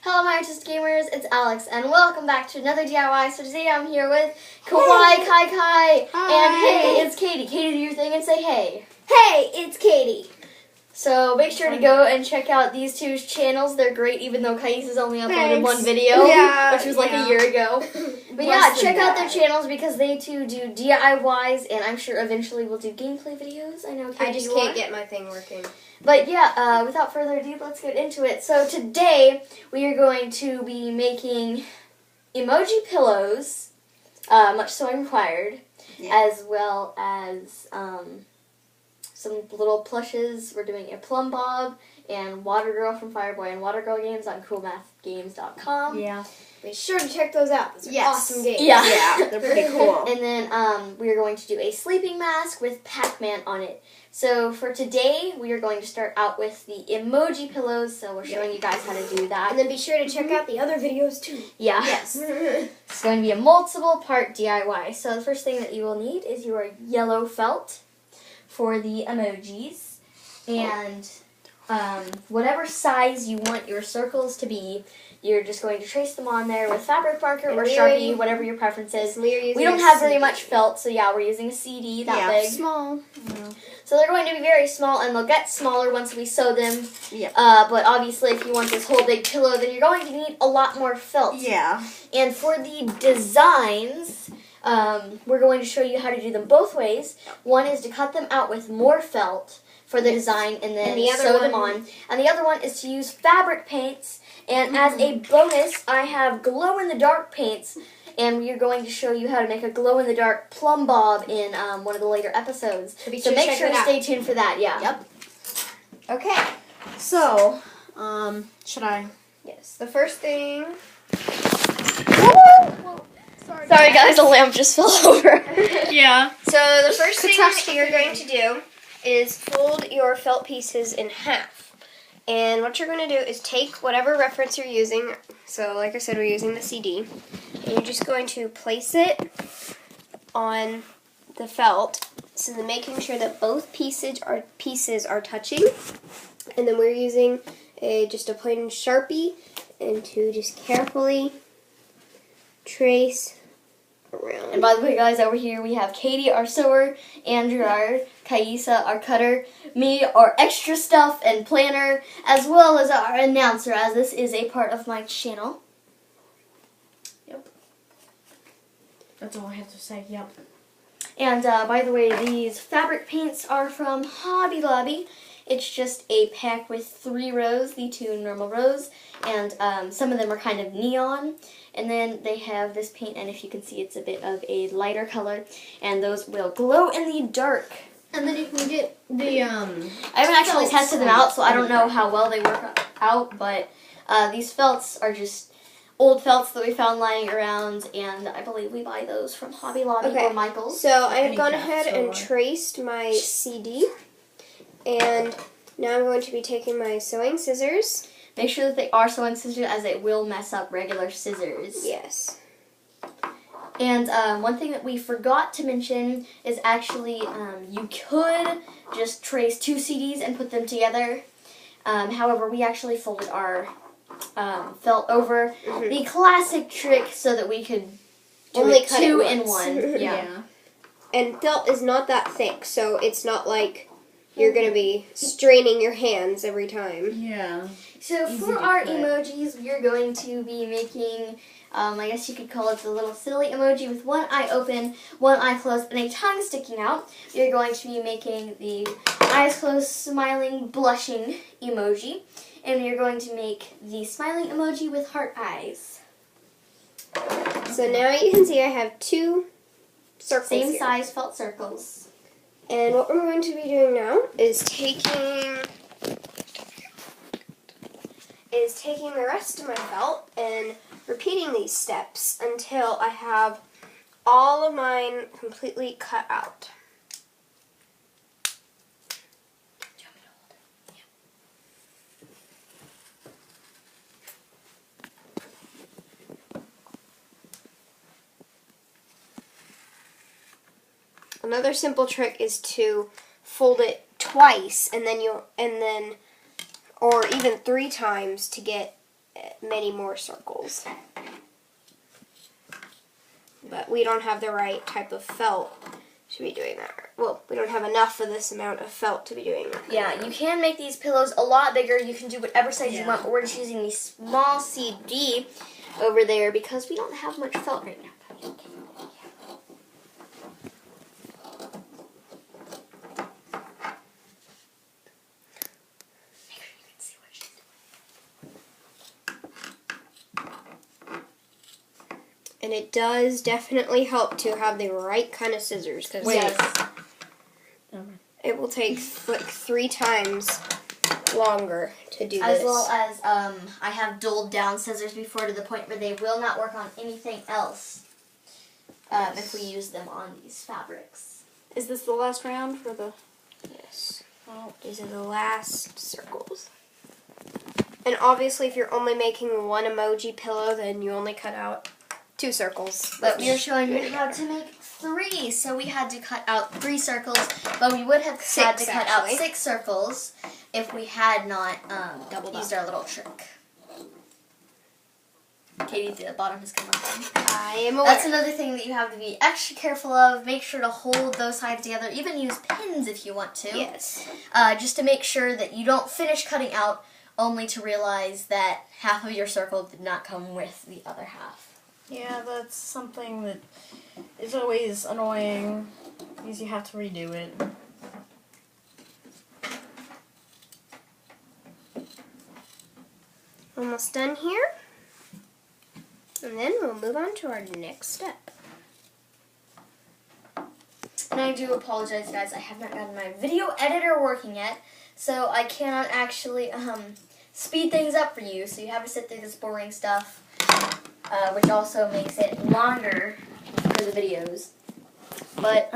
Hello my artist gamers, it's Alex and welcome back to another DIY. So today I'm here with Kawaii, Kai Kai, and hey, it's Katie. Katie, do your thing and say hey. Hey, it's Katie. So make sure to go and check out these two channels. They're great, even though Kais has only uploaded one video, which was like a year ago. But yeah, check out their channels because they too do DIYs, and I'm sure eventually we'll do gameplay videos. I know Katie, I just can't get my thing working. But yeah, without further ado, let's get into it. So today we are going to be making emoji pillows, much so required, as well as some little plushes. We're doing a Plum Bob and Water Girl from Fireboy and Water Girl games on coolmathgames.com. Yeah. Be sure to check those out. Those are awesome games. Yeah, they're pretty cool. And then we are going to do a sleeping mask with Pac-Man on it. So for today, we are going to start out with the emoji pillows. So we're showing you guys how to do that. And then be sure to check out the other videos too. Yeah. Yes. It's going to be a multiple part DIY. So the first thing that you will need is your yellow felt for the emojis. And whatever size you want your circles to be, you're just going to trace them on there with fabric marker or Sharpie, whatever your preference is. We don't have very much felt, so yeah, we're using a CD that big. Small. So they're going to be very small, and they'll get smaller once we sew them. Yeah. But obviously, if you want this whole big pillow, then you're going to need a lot more felt. Yeah. And for the designs, we're going to show you how to do them both ways. One is to cut them out with more felt for the design, and then sew them on. And the other one is to use fabric paints. And as a bonus, I have glow-in-the-dark paints, and we are going to show you how to make a glow-in-the-dark plum bob in one of the later episodes. So make sure to stay tuned for that, yeah. Yep. Okay. So, should I? Yes. The first thing... Sorry guys, the lamp just fell over. Yeah. So the first thing that you're going to do is fold your felt pieces in half. And what you're going to do is take whatever reference you're using. So, like I said, we're using the CD. And you're just going to place it on the felt, so then making sure that both pieces are touching. And then we're using just a plain Sharpie, and to just carefully trace around. And by the way, guys, over here we have Katie, our sewer, Andrew, our Kaisa, our cutter, me, our extra stuff and planner, as well as our announcer, as this is a part of my channel. Yep. That's all I have to say, yep. And by the way, these fabric paints are from Hobby Lobby. It's just a pack with 3 rows, the 2 normal rows, and some of them are kind of neon. And then they have this paint, and if you can see, it's a bit of a lighter color, and those will glow in the dark. And then you can get the, I haven't actually tested them out, so I don't know how well they work out, but these felts are just old felts that we found lying around, and I believe we buy those from Hobby Lobby or Michael's. So I have gone ahead and traced my CD, and now I'm going to be taking my sewing scissors. Make sure that they are sewing scissors, as it will mess up regular scissors. Yes. And one thing that we forgot to mention is actually you could just trace 2 CDs and put them together. However, we actually folded our felt over the classic trick so that we could do only it 2 in 1. Yeah. And felt is not that thick, so it's not like you're going to be straining your hands every time. Yeah. So for our emojis, we are going to be making, I guess you could call it the little silly emoji with one eye open, one eye closed, and a tongue sticking out. We are going to be making the eyes closed, smiling, blushing emoji. And we are going to make the smiling emoji with heart eyes. So now you can see I have 2 circles Same here. size felt circles. And what we're going to be doing now is taking the rest of my felt and repeating these steps until I have all of mine completely cut out. Another simple trick is to fold it twice, and then or even 3 times to get many more circles. But we don't have the right type of felt to be doing that. Well, we don't have enough for this amount of felt to be doing that. Yeah, you can make these pillows a lot bigger. You can do whatever size you want, but we're just using the small CD over there because we don't have much felt right now. And it does definitely help to have the right kind of scissors, because it will take like 3 times longer to do this. As well as I have dulled down scissors before to the point where they will not work on anything else if we use them on these fabrics. Is this the last round for the... Yes. Well, these are the last circles. And obviously if you're only making one emoji pillow, then you only cut out 2 circles. But we are showing you how to make 3, so we had to cut out 3 circles, but we would have had to cut out 6 circles if we had not used our little trick. Katie, the bottom has come off. I am aware. That's another thing that you have to be extra careful of. Make sure to hold those sides together. Even use pins if you want to. Yes. Just to make sure that you don't finish cutting out only to realize that half of your circle did not come with the other half. Yeah, that's something that is always annoying because you have to redo it. Almost done here. And then we'll move on to our next step. And I do apologize, guys. I have not gotten my video editor working yet, so I cannot actually speed things up for you. So you have to sit through this boring stuff. Which also makes it longer for the videos. But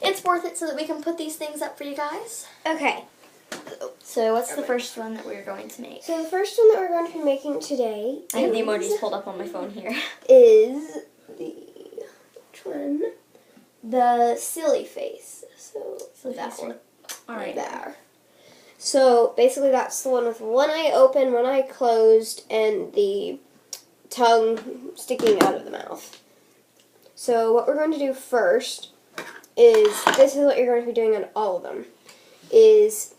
it's worth it so that we can put these things up for you guys. Okay. So what's the first one that we're going to make? So the first one that we're going to be making today I have the emojis pulled up on my phone here. Is which one? The silly face. So that one. Alright. There. So basically that's the one with one eye open, one eye closed, and the tongue sticking out of the mouth. So what we're going to do first is, this is what you're going to be doing on all of them, is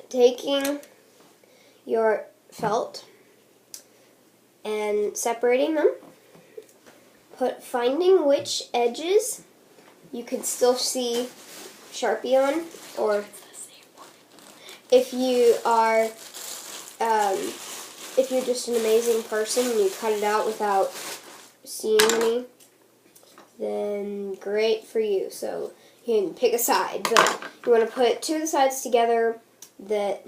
taking your felt and separating them, finding which edges you can still see Sharpie on, or if you are if you're just an amazing person and you cut it out without seeing any, then great for you. So you can pick a side, but you want to put 2 of the sides together that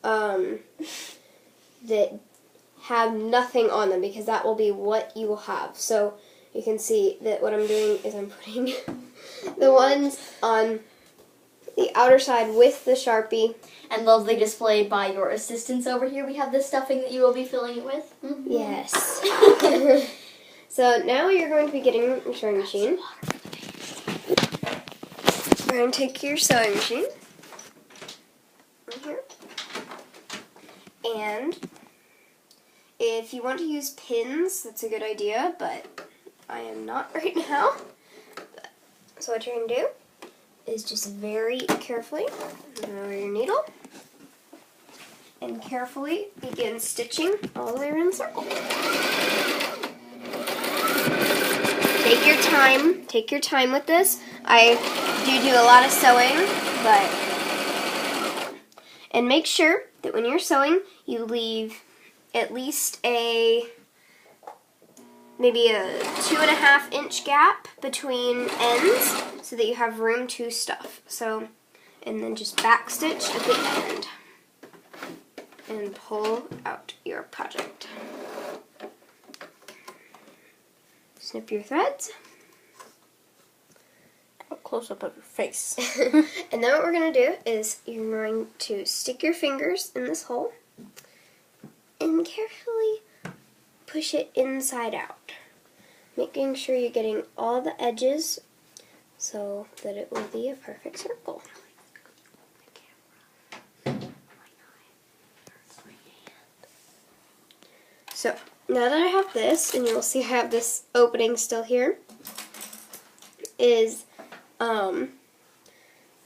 that have nothing on them, because that will be what you will have. So you can see that what I'm doing is I'm putting the ones on the outer side with the Sharpie. And lovely displayed by your assistants over here. We have the stuffing that you will be filling it with. Mm-hmm. Yes. So now you're going to be getting your sewing machine. You're going to take your sewing machine right here. And if you want to use pins, that's a good idea, but I am not right now. So what you're going to do is just very carefully lower your needle and carefully begin stitching all the way around the circle. Take your time with this. I do a lot of sewing, and make sure that when you're sewing, you leave at least maybe a 2.5 inch gap between ends so that you have room to stuff. So, and then just back stitch at the end and pull out your project. Snip your threads. A close up of your face. And then what we're going to do is you're going to stick your fingers in this hole and carefully push it inside out, making sure you're getting all the edges so that it will be a perfect circle. So now that I have this, and you'll see I have this opening still here, is one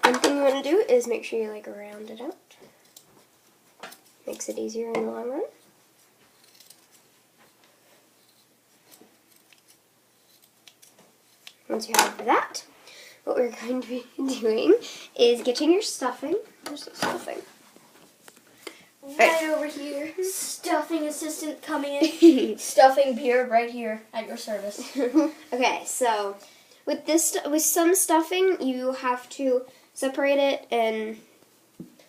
thing you want to do is make sure you like round it out. Makes it easier in the long run. Once you have that, what we're going to be doing is getting your stuffing. Where's the stuffing? Right over here. Stuffing assistant coming in. Stuffing beard right here at your service. Okay, so with some stuffing, you have to separate it, and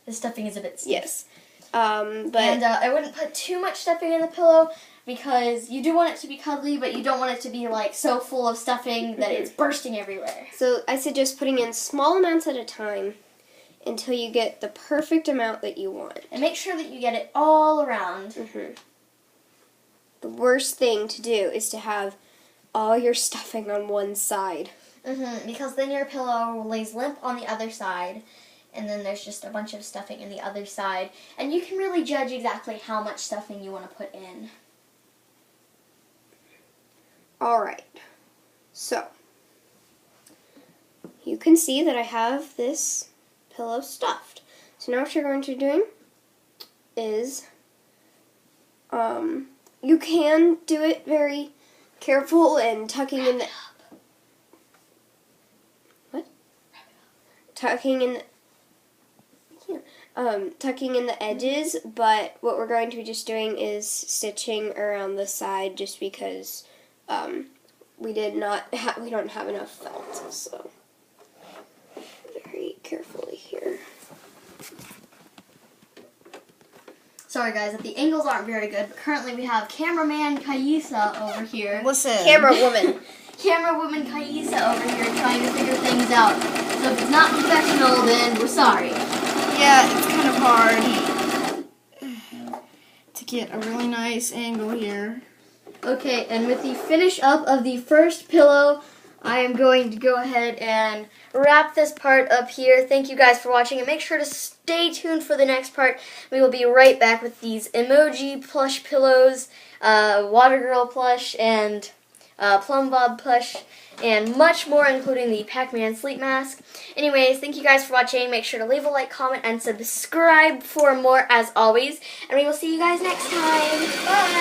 the stuffing is a bit stiff. Yes. But I wouldn't put too much stuffing in the pillow because you do want it to be cuddly, but you don't want it to be like so full of stuffing that it's bursting everywhere. So I suggest putting in small amounts at a time until you get the perfect amount that you want. And make sure that you get it all around. The worst thing to do is to have all your stuffing on one side. Because then your pillow lays limp on the other side, and then there's just a bunch of stuffing in the other side, and you can really judge exactly how much stuffing you want to put in. Alright, so you can see that I have this pillow stuffed. So now what you're going to be doing is, you can do it very careful and tucking in the... What? Tucking in the... tucking in the edges, but what we're going to be just doing is stitching around the side just because we don't have enough felt, so very carefully here. Sorry guys, that the angles aren't very good, but currently we have cameraman Kaisa over here. Listen. Camera woman. Camera woman Kaisa over here trying to figure things out. So if it's not professional, then we're sorry. Yeah, it's kind of hard to get a really nice angle here. Okay, and with the finish up of the first pillow, I am going to go ahead and wrap this part up here. Thank you guys for watching, and make sure to stay tuned for the next part. We will be right back with these Emoji plush pillows, Water Girl plush, and Plum Bob plush, and much more, including the Pac-Man sleep mask. Anyways, thank you guys for watching. Make sure to leave a like, comment, and subscribe for more as always, and we will see you guys next time. Bye!